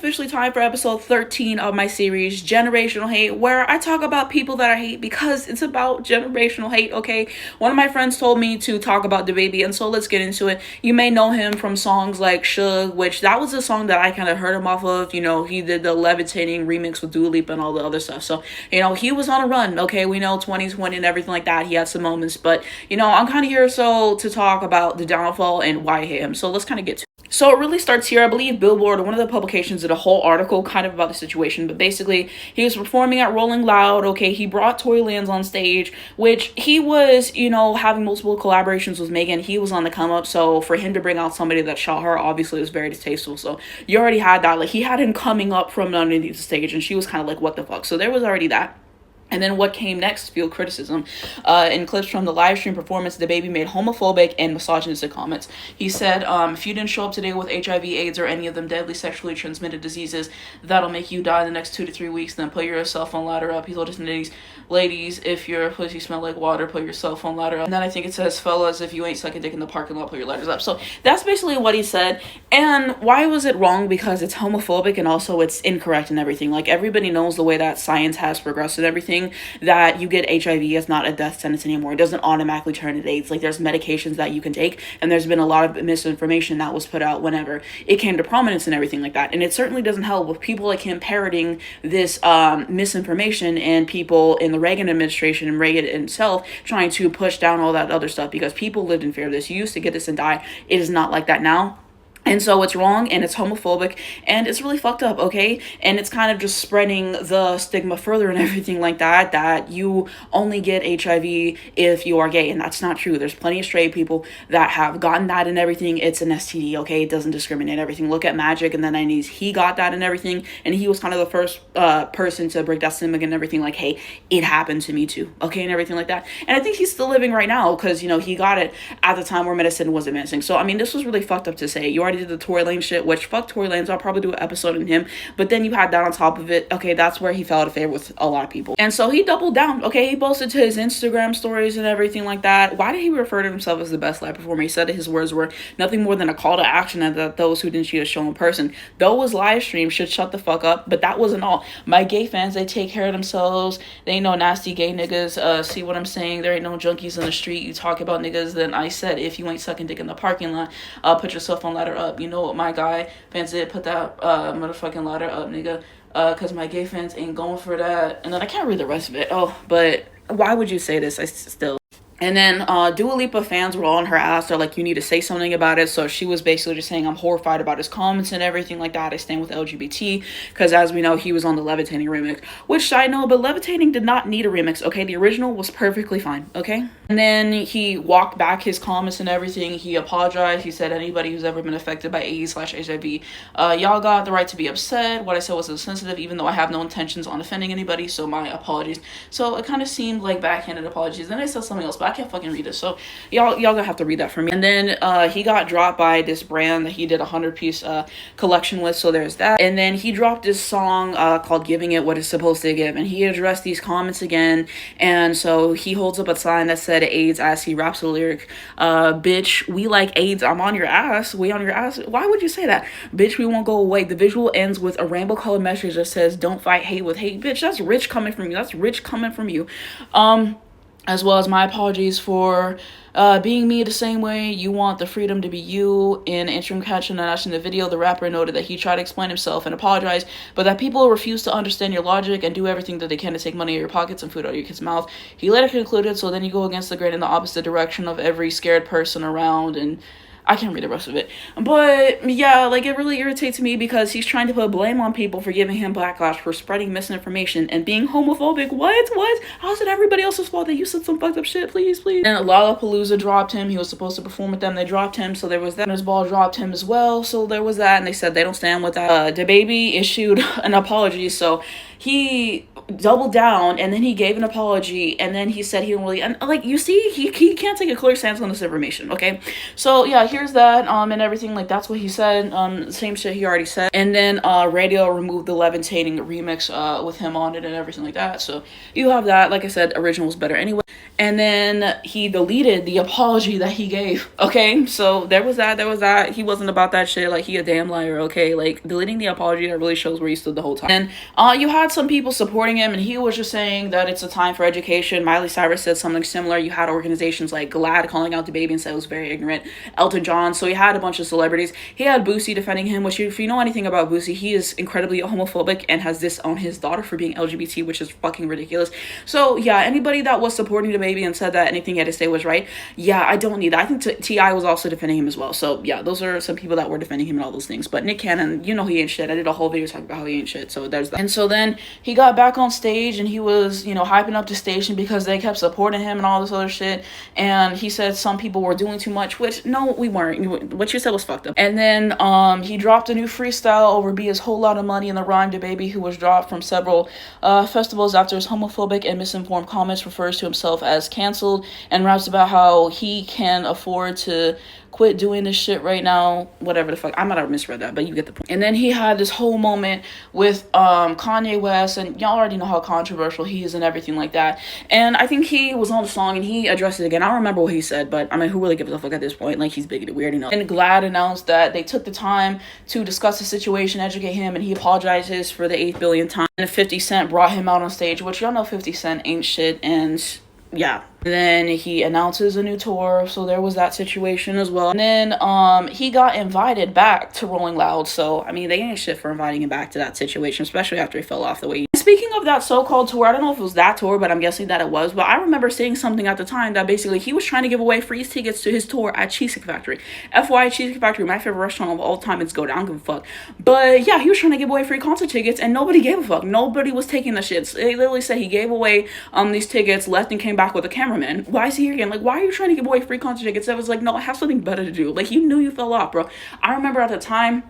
officially time for episode 13 of my series, Generational Hate, where I talk about people that I hate because it's about generational hate, okay? One of my friends told me to talk about DaBaby, and so let's get into it. You may know him from songs like Shug, which that was a song that I kind of heard him off of. You know, he did the Levitating remix with Dua Lipa and all the other stuff. So, you know, he was on a run, okay? We know 2020 and everything like that. He had some moments, but, you know, I'm kind of here to talk about the downfall and why I hate him. So let's kind of get to it. So it really starts here. I believe Billboard, one of the publications, did a whole article kind of about the situation. But basically, he was performing at Rolling Loud. Okay, he brought Tory Lanez on stage, which he was, you know, having multiple collaborations with Megan. He was on the come up. So for him to bring out somebody that shot her, obviously, was very distasteful. So you already had that. Like, he had him coming up from underneath the stage, and she was kind of like, what the fuck? So there was already that. And then what came next fueled criticism. In clips from the live stream performance, DaBaby made homophobic and misogynistic comments. He said, if you didn't show up today with HIV, AIDS, or any of them deadly sexually transmitted diseases that'll make you die in the next 2 to 3 weeks, then put your cell phone ladder up. He told his ladies, if your pussy smell like water, put your cell phone ladder up. And then I think it says, fellas, if you ain't sucking dick in the parking lot, put your ladders up. So that's basically what he said. And why was it wrong? Because it's homophobic and also it's incorrect and everything. Like, everybody knows the way that science has progressed and everything, that you get HIV is not a death sentence anymore. It doesn't automatically turn into AIDS. Like, there's medications that you can take, and there's been a lot of misinformation that was put out whenever it came to prominence and everything like that. And it certainly doesn't help with people like him parroting this misinformation, and people in the Reagan administration and Reagan himself trying to push down all that other stuff, because people lived in fear of this. You used to get this and die. It is not like that now. And so it's wrong, and it's homophobic, and it's really fucked up, okay? And it's kind of just spreading the stigma further and everything like that, that you only get HIV if you are gay, and that's not true. There's plenty of straight people that have gotten that and everything. It's an STD, okay? It doesn't discriminate everything. Look at Magic in the 90s. He got that and everything, and he was kind of the first person to break that stigma and everything, like, hey, it happened to me too, okay? And everything like that. And I think he's still living right now, because, you know, he got it at the time where medicine was advancing. So, I mean, this was really fucked up to say. You already did the Tory Lanez shit, which fuck Tory Lanez. I'll probably do an episode on him. But then you had that on top of it. Okay, that's where he fell out of favor with a lot of people. And so he doubled down. Okay, he posted to his Instagram stories and everything like that. Why did he refer to himself as the best live performer? He said that his words were nothing more than a call to action, and that those who didn't see a show in person, those live streams should shut the fuck up. But that wasn't all. My gay fans, they take care of themselves. They ain't no nasty gay niggas. See what I'm saying? There ain't no junkies in the street. You talk about niggas, then I said, if you ain't sucking dick in the parking lot, put your cell phone ladder up. You know what, my guy fans did, put that motherfucking ladder up, nigga, because my gay fans ain't going for that. And then I can't read the rest of it. Oh, but why would you say this? I still. And then Dua Lipa fans were all on her ass. They're like, you need to say something about it. So she was basically just saying, I'm horrified about his comments and everything like that. I stand with LGBT, because as we know, he was on the Levitating remix. Which, side note, but Levitating did not need a remix, okay? The original was perfectly fine, okay? And then he walked back his comments and everything. He apologized. He said, anybody who's ever been affected by AIDS/HIV, y'all got the right to be upset. What I said was insensitive, even though I have no intentions on offending anybody. So my apologies. So it kind of seemed like backhanded apologies. Then I said something else, but I can't fucking read it, so y'all gonna have to read that for me. And then he got dropped by this brand that he did a 100-piece collection with, so there's that. And then he dropped this song called Giving It What It's Supposed to Give, and he addressed these comments again. And so he holds up a sign that said AIDS as he raps the lyric, bitch, we like AIDS, I'm on your ass, we on your ass. Why would you say that? Bitch, we won't go away. The visual ends with a rainbow colored message that says, don't fight hate with hate. Bitch, that's rich coming from you. That's rich coming from you. As well as my apologies for being me the same way you want the freedom to be you. In interim caption announcing the video, the rapper noted that he tried to explain himself and apologize, but that people refuse to understand your logic and do everything that they can to take money out of your pockets and food out of your kid's mouth. He later concluded, so then you go against the grain in the opposite direction of every scared person around, and I can't read the rest of it. But yeah, like, it really irritates me because he's trying to put blame on people for giving him backlash for spreading misinformation and being homophobic. What? How's it everybody else's fault that you said some fucked up shit? Please. And Lollapalooza dropped him. He was supposed to perform with them. They dropped him. So there was that. His ball dropped him as well. So there was that. And they said they don't stand with that. DaBaby issued an apology. So he doubled down, and then he gave an apology, and then he said he didn't really, and like, you see, he can't take a clear stance on this information, okay? So yeah, here's that, and everything, like, that's what he said, same shit he already said. And then Radio removed the Levitating remix with him on it and everything like that. So you have that. Like I said, original was better anyway. and then he deleted the apology that he gave. Okay, so there was that. He wasn't about that shit. Like, he a damn liar. Okay, like, deleting the apology, that really shows where he stood the whole time. And you had some people supporting him, and he was just saying that it's a time for education. Miley Cyrus said something similar. You had organizations like GLAAD calling out DaBaby and said it was very ignorant. Elton John. So he had a bunch of celebrities. He had Boosie defending him, which, if you know anything about Boosie, he is incredibly homophobic and has disowned his daughter for being LGBT, which is fucking ridiculous. So yeah, anybody that was supporting DaBaby and said that anything he had to say was right, yeah, I don't need that. I think T.I. was also defending him as well. So yeah, those are some people that were defending him and all those things. But Nick Cannon, you know, he ain't shit. I did a whole video talking about how he ain't shit. So there's that. And so then he got back on stage and he was, you know, hyping up the station because they kept supporting him and all this other shit. And he said some people were doing too much, which no, we weren't. What you said was fucked up. And then he dropped a new freestyle over Bia's Whole Lot of Money in the rhyme DaBaby, who was dropped from several festivals after his homophobic and misinformed comments, refers to himself as canceled, and raps about how he can afford to quit doing this shit right now, whatever the fuck. I might have misread that, but you get the point. And then he had this whole moment with Kanye West, and y'all already know how controversial he is and everything like that. And I think he was on the song and he addressed it again. I don't remember what he said, but I mean, who really gives a fuck at this point? Like, he's bigoted, weird enough. And GLAAD announced that they took the time to discuss the situation, educate him, and he apologizes for the 8th billionth time. And 50 Cent brought him out on stage, which y'all know 50 Cent ain't shit, and yeah. Then he announces a new tour, so there was that situation as well. And then he got invited back to Rolling Loud, so I mean, they ain't shit for inviting him back to that situation, especially after he fell off the way. Speaking of that so-called tour, I don't know if it was that tour, but I'm guessing that it was, but I remember seeing something at the time that basically he was trying to give away free tickets to his tour at Cheesecake Factory. FYI, Cheesecake Factory, my favorite restaurant of all time. It's go down, give a fuck. But yeah, he was trying to give away free concert tickets and nobody gave a fuck. Nobody was taking the shits. They literally said he gave away these tickets, left and came back with a cameraman. Why is he here again? Like, why are you trying to give away free concert tickets? I was like, no, I have something better to do. Like, you knew you fell off, bro. I remember at the time,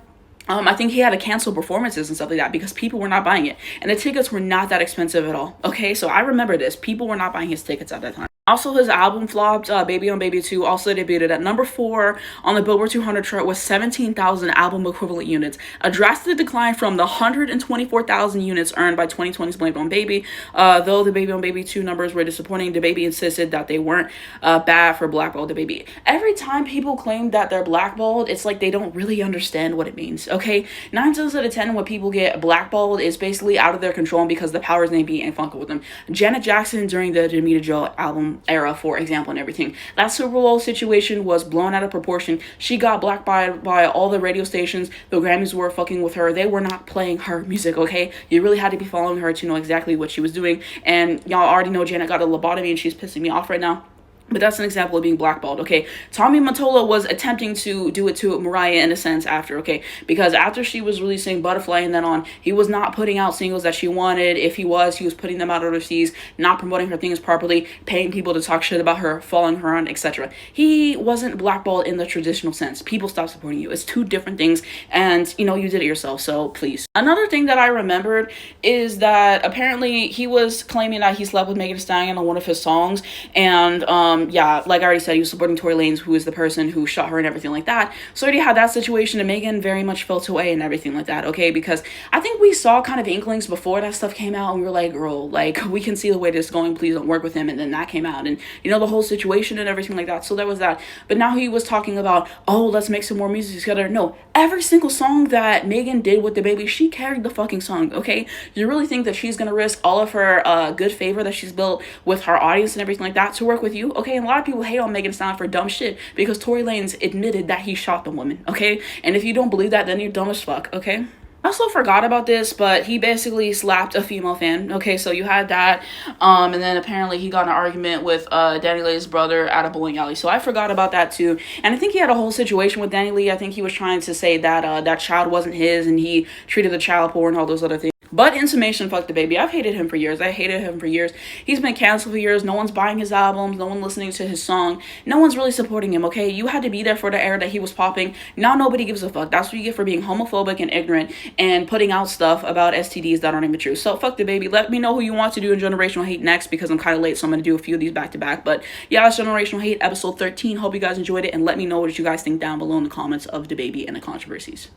I think he had to cancel performances and stuff like that because people were not buying it. And the tickets were not that expensive at all. Okay, so I remember this. People were not buying his tickets at that time. Also, his album flopped. Baby on Baby 2 also debuted at number 4 on the Billboard 200 chart with 17,000 album equivalent units. A drastic decline from the 124,000 units earned by 2020's Blame It on Baby. Though the Baby on Baby 2 numbers were disappointing, DaBaby insisted that they weren't bad for blackballed DaBaby. Every time people claim that they're blackballed, it's like they don't really understand what it means, okay? 9 times out of 10 when people get blackballed, it's basically out of their control because the powers may be ain't fucking with them. Janet Jackson during the Demita Jo album era, for example, and everything. That Super Bowl situation was blown out of proportion. She got blackballed by all the radio stations. The Grammys were fucking with her. They were not playing her music, okay? You really had to be following her to know exactly what she was doing. And y'all already know Janet got a lobotomy and she's pissing me off right now. But that's an example of being blackballed, okay? Tommy Mottola was attempting to do it to Mariah in a sense after, okay? Because after she was releasing Butterfly and then on, he was not putting out singles that she wanted. If he was putting them out overseas, not promoting her things properly, paying people to talk shit about her, following her on, etc. He wasn't blackballed in the traditional sense. People stopped supporting you. It's two different things, and, you know, you did it yourself, so please. Another thing that I remembered is that apparently he was claiming that he slept with Megan Thee Stallion on one of his songs, and, yeah, like I already said, he was supporting Tory Lanez, who is the person who shot her and everything like that. So already had that situation, and Megan very much felt away and everything like that, okay? Because I think we saw kind of inklings before that stuff came out, and we were like, girl, like, we can see the way this is going, please don't work with him. And then that came out, and, you know, the whole situation and everything like that. So there was that. But now he was talking about, oh, let's make some more music together. No, every single song that Megan did with DaBaby, she carried the fucking song, okay? You really think that she's gonna risk all of her good favor that she's built with her audience and everything like that to work with you, okay? And a lot of people hate on Megan Thee Stallion for dumb shit because Tory Lanez admitted that he shot the woman, okay? And if you don't believe that, then you're dumb as fuck, okay? I also forgot about this, but he basically slapped a female fan. Okay, so you had that, and then apparently he got in an argument with Danny Lee's brother at a bowling alley. So I forgot about that too. And I think he had a whole situation with Danny Lee. I think he was trying to say that that child wasn't his, and he treated the child poor and all those other things. But in summation, fuck DaBaby. I've hated him for years. I hated him for years. He's been canceled for years. No one's buying his albums. No one listening to his song. No one's really supporting him, okay? You had to be there for the era that he was popping. Now nobody gives a fuck. That's what you get for being homophobic and ignorant and putting out stuff about STDs that aren't even true. So fuck DaBaby. Let me know who you want to do in Generational Hate next because I'm kind of late, so I'm going to do a few of these back to back. But yeah, that's Generational Hate, episode 13. Hope you guys enjoyed it, and let me know what you guys think down below in the comments of DaBaby and the controversies.